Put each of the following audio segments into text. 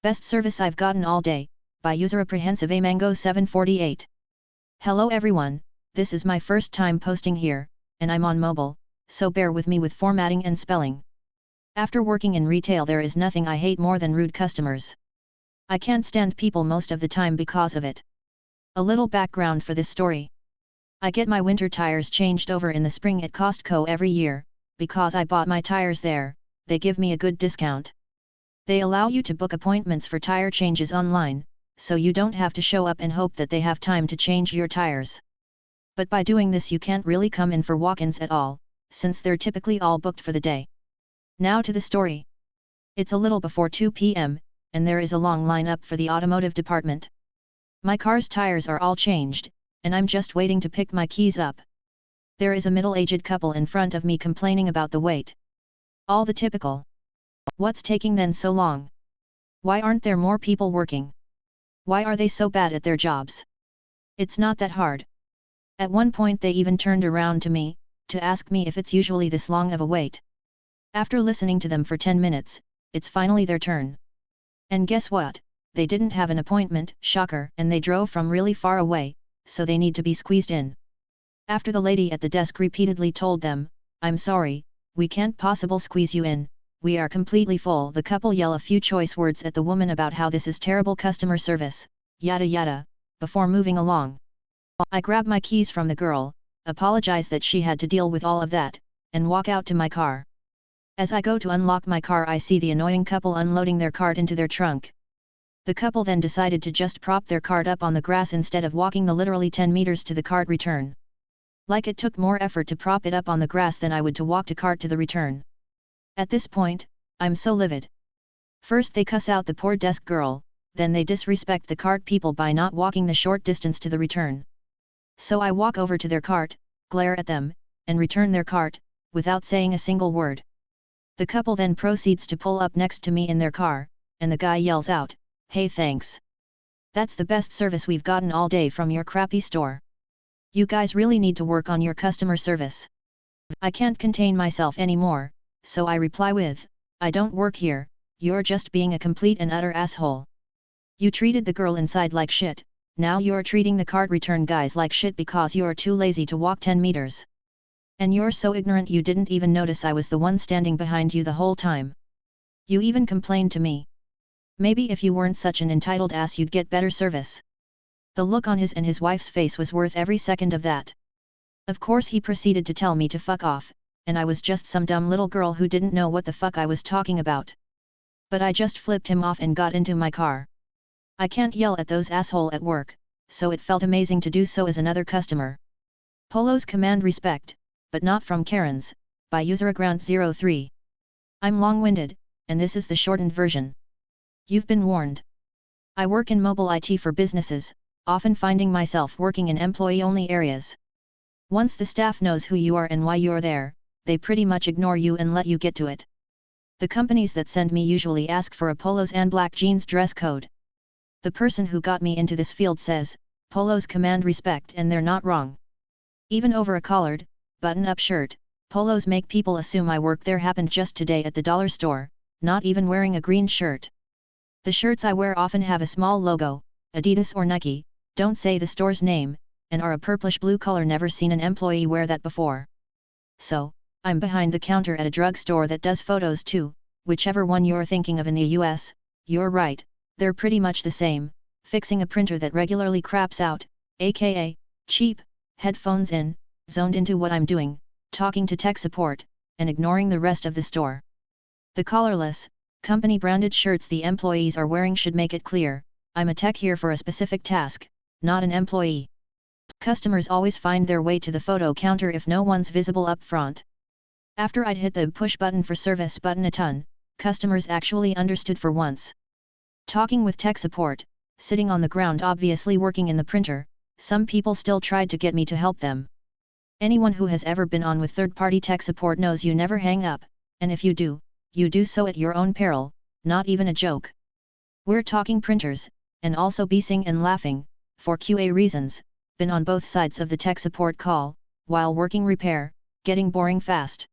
Best service I've gotten all day, by user apprehensive A Mango 748. Hello everyone, this is my first time posting here, and I'm on mobile, so bear with me with formatting and spelling. After working in retail, there is nothing I hate more than rude customers. I can't stand people most of the time because of it. A little background for this story. I get my winter tires changed over in the spring at Costco every year, because I bought my tires there. They give me a good discount. They allow you to book appointments for tire changes online, so you don't have to show up and hope that they have time to change your tires. But by doing this you can't really come in for walk-ins at all, since they're typically all booked for the day. Now to the story. It's a little before 2 p.m., and there is a long line up for the automotive department. My car's tires are all changed, and I'm just waiting to pick my keys up. There is a middle-aged couple in front of me complaining about the wait. All the typical. What's taking them so long? Why aren't there more people working? Why are they so bad at their jobs? It's not that hard. At one point they even turned around to me, to ask me if it's usually this long of a wait. After listening to them for 10 minutes, it's finally their turn. And guess what? They didn't have an appointment, shocker, and they drove from really far away, so they need to be squeezed in. After the lady at the desk repeatedly told them, "I'm sorry, we can't possibly squeeze you in, we are completely full," the couple yell a few choice words at the woman about how this is terrible customer service, yada yada, before moving along. I grab my keys from the girl, apologize that she had to deal with all of that, and walk out to my car. As I go to unlock my car, I see the annoying couple unloading their cart into their trunk. The couple then decided to just prop their cart up on the grass instead of walking the literally 10 meters to the cart return. Like it took more effort to prop it up on the grass than I would to walk to cart to the return. At this point, I'm so livid. First they cuss out the poor desk girl, then they disrespect the cart people by not walking the short distance to the return. So I walk over to their cart, glare at them, and return their cart, without saying a single word. The couple then proceeds to pull up next to me in their car, and the guy yells out, "Hey, thanks. That's the best service we've gotten all day from your crappy store. You guys really need to work on your customer service." I can't contain myself anymore, so I reply with, "I don't work here, you're just being a complete and utter asshole. You treated the girl inside like shit, now you're treating the cart return guys like shit because you're too lazy to walk 10 meters. And you're so ignorant you didn't even notice I was the one standing behind you the whole time. You even complained to me. Maybe if you weren't such an entitled ass you'd get better service." The look on his and his wife's face was worth every second of that. Of course he proceeded to tell me to fuck off, and I was just some dumb little girl who didn't know what the fuck I was talking about. But I just flipped him off and got into my car. I can't yell at those asshole at work, so it felt amazing to do so as another customer. Polos command respect, but not from Karens, by UserAground03. I'm long-winded, and this is the shortened version. You've been warned. I work in mobile IT for businesses, often finding myself working in employee-only areas. Once the staff knows who you are and why you're there, they pretty much ignore you and let you get to it. The companies that send me usually ask for a polos and black jeans dress code. The person who got me into this field says, polos command respect, and they're not wrong. Even over a collared, button-up shirt, polos make people assume I work there. Happened just today at the dollar store, not even wearing a green shirt. The shirts I wear often have a small logo, Adidas or Nike, don't say the store's name, and are a purplish blue color. Never seen an employee wear that before. So, I'm behind the counter at a drugstore that does photos too, whichever one you're thinking of in the US, you're right, they're pretty much the same, fixing a printer that regularly craps out, aka, cheap, headphones in, zoned into what I'm doing, talking to tech support, and ignoring the rest of the store. The collarless, company-branded shirts the employees are wearing should make it clear, I'm a tech here for a specific task, not an employee. Customers always find their way to the photo counter if no one's visible up front. After I'd hit the push button for service button a ton, customers actually understood for once. Talking with tech support, sitting on the ground obviously working in the printer, some people still tried to get me to help them. Anyone who has ever been on with third-party tech support knows you never hang up, and if you do so at your own peril, not even a joke. We're talking printers, and also beasing and laughing, for QA reasons, been on both sides of the tech support call, while working repair, getting boring fast.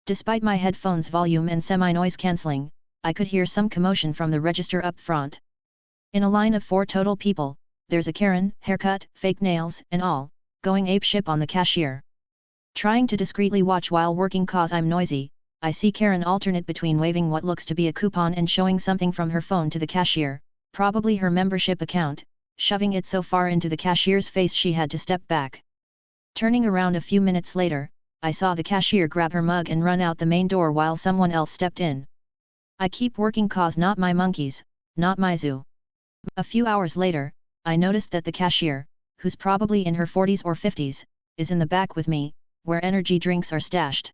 Despite my headphones volume and semi-noise cancelling, I could hear some commotion from the register up front. In a line of 4 total people, there's a Karen, haircut, fake nails, and all, going apeshit on the cashier. Trying to discreetly watch while working cause I'm noisy, I see Karen alternate between waving what looks to be a coupon and showing something from her phone to the cashier, probably her membership account, shoving it so far into the cashier's face she had to step back. Turning around a few minutes later, I saw the cashier grab her mug and run out the main door while someone else stepped in. I keep working cause not my monkeys, not my zoo. A few hours later, I noticed that the cashier, who's probably in her 40s or 50s, is in the back with me, where energy drinks are stashed.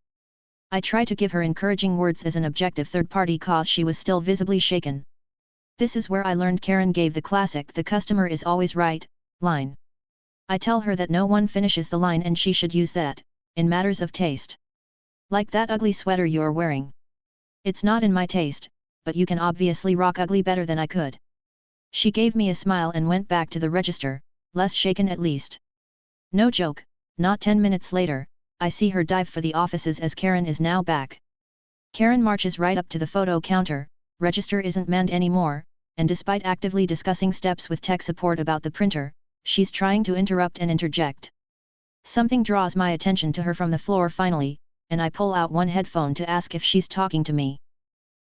I try to give her encouraging words as an objective third party cause she was still visibly shaken. This is where I learned Karen gave the classic "the customer is always right" line. I tell her that no one finishes the line and she should use that, in matters of taste. Like that ugly sweater you're wearing. It's not in my taste, but you can obviously rock ugly better than I could. She gave me a smile and went back to the register, less shaken at least. No joke, not 10 minutes later, I see her dive for the offices as Karen is now back. Karen marches right up to the photo counter, register isn't manned anymore, and despite actively discussing steps with tech support about the printer, she's trying to interrupt and interject. Something draws my attention to her from the floor finally, and I pull out one headphone to ask if she's talking to me.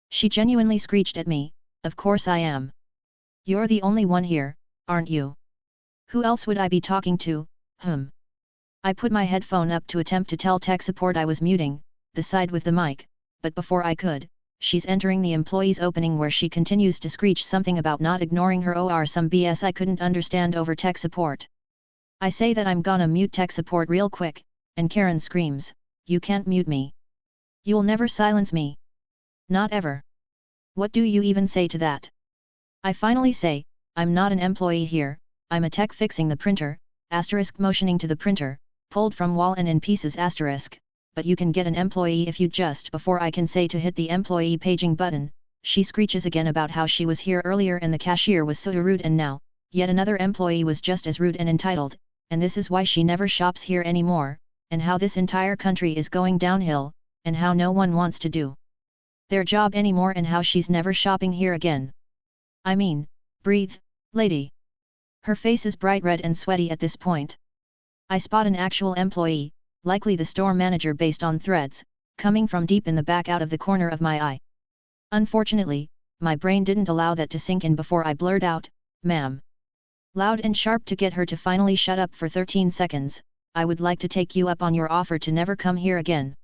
She genuinely screeched at me, "Of course I am. You're the only one here, aren't you? Who else would I be talking to, I put my headphone up to attempt to tell tech support I was muting the side with the mic, but before I could, she's entering the employees opening where she continues to screech something about not ignoring her or some BS I couldn't understand over tech support. I say that I'm gonna mute tech support real quick, and Karen screams, "You can't mute me. You'll never silence me. Not ever." What do you even say to that? I finally say, "I'm not an employee here, I'm a tech fixing the printer, *, motioning to the printer, pulled from wall and in pieces *, but you can get an employee if you just." Before I can say to hit the employee paging button, she screeches again about how she was here earlier and the cashier was so rude and now, yet another employee was just as rude and entitled, and this is why she never shops here anymore, and how this entire country is going downhill, and how no one wants to do their job anymore and how she's never shopping here again. I mean, breathe, lady. Her face is bright red and sweaty at this point. I spot an actual employee, likely the store manager based on threads, coming from deep in the back out of the corner of my eye. Unfortunately, my brain didn't allow that to sink in before I blurred out, "Ma'am." Loud and sharp to get her to finally shut up for 13 seconds, "I would like to take you up on your offer to never come here again.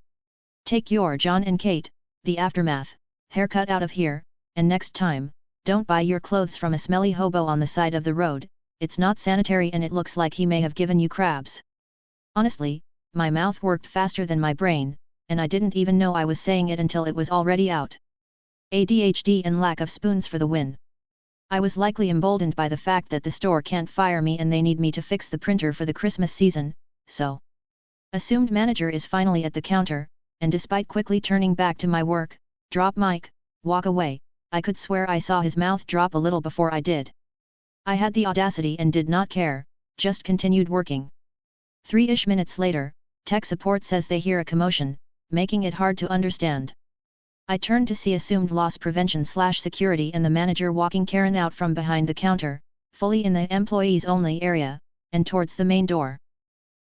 Take your John and Kate, the aftermath, haircut out of here, and next time, don't buy your clothes from a smelly hobo on the side of the road, it's not sanitary and it looks like he may have given you crabs." Honestly, my mouth worked faster than my brain, and I didn't even know I was saying it until it was already out. ADHD and lack of spoons for the win. I was likely emboldened by the fact that the store can't fire me and they need me to fix the printer for the Christmas season, so assumed manager is finally at the counter, and despite quickly turning back to my work, drop mic, walk away, I could swear I saw his mouth drop a little before I did. I had the audacity and did not care, just continued working. 3-ish minutes later, tech support says they hear a commotion, making it hard to understand. I turn to see assumed loss prevention / security and the manager walking Karen out from behind the counter, fully in the employees only area, and towards the main door.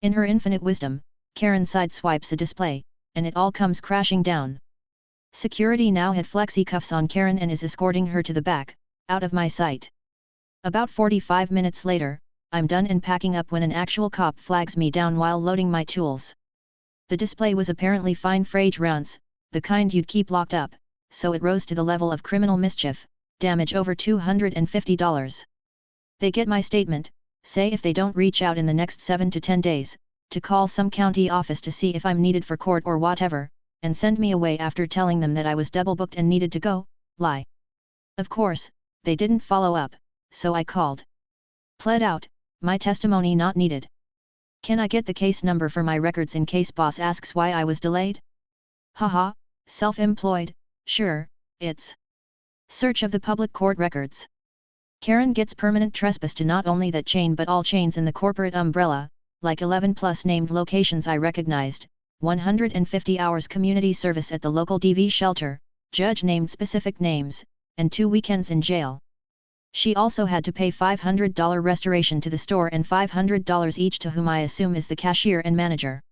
In her infinite wisdom, Karen sideswipes a display, and it all comes crashing down. Security now had flexi cuffs on Karen and is escorting her to the back, out of my sight. About 45 minutes later, I'm done and packing up when an actual cop flags me down while loading my tools. The display was apparently fine fragrance, the kind you'd keep locked up, so it rose to the level of criminal mischief, damage over $250. They get my statement, say if they don't reach out in the next 7 to 10 days, to call some county office to see if I'm needed for court or whatever, and send me away after telling them that I was double booked and needed to go, lie. Of course, they didn't follow up, so I called. Pled out, my testimony not needed. Can I get the case number for my records in case boss asks why I was delayed? Haha, self-employed, sure, it's search of the public court records. Karen gets permanent trespass to not only that chain but all chains in the corporate umbrella, like 11 plus named locations I recognized, 150 hours community service at the local DV shelter, judge named specific names, and 2 weekends in jail. She also had to pay $500 restoration to the store and $500 each to whom I assume is the cashier and manager.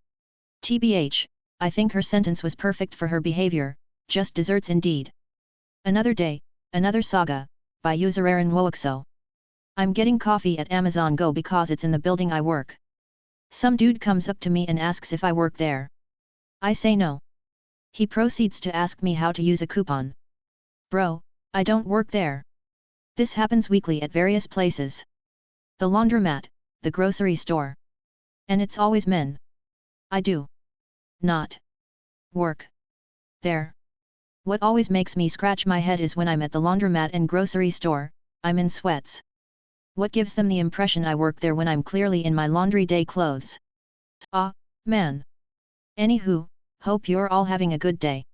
TBH, I think her sentence was perfect for her behavior, just desserts indeed. Another day, another saga, by user Aaron Woexo. I'm getting coffee at Amazon Go because it's in the building I work. Some dude comes up to me and asks if I work there. I say no. He proceeds to ask me how to use a coupon. Bro, I don't work there. This happens weekly at various places. The laundromat, the grocery store. And it's always men. I do not work there. What always makes me scratch my head is when I'm at the laundromat and grocery store, I'm in sweats. What gives them the impression I work there when I'm clearly in my laundry day clothes? Ah, man. Anywho, hope you're all having a good day.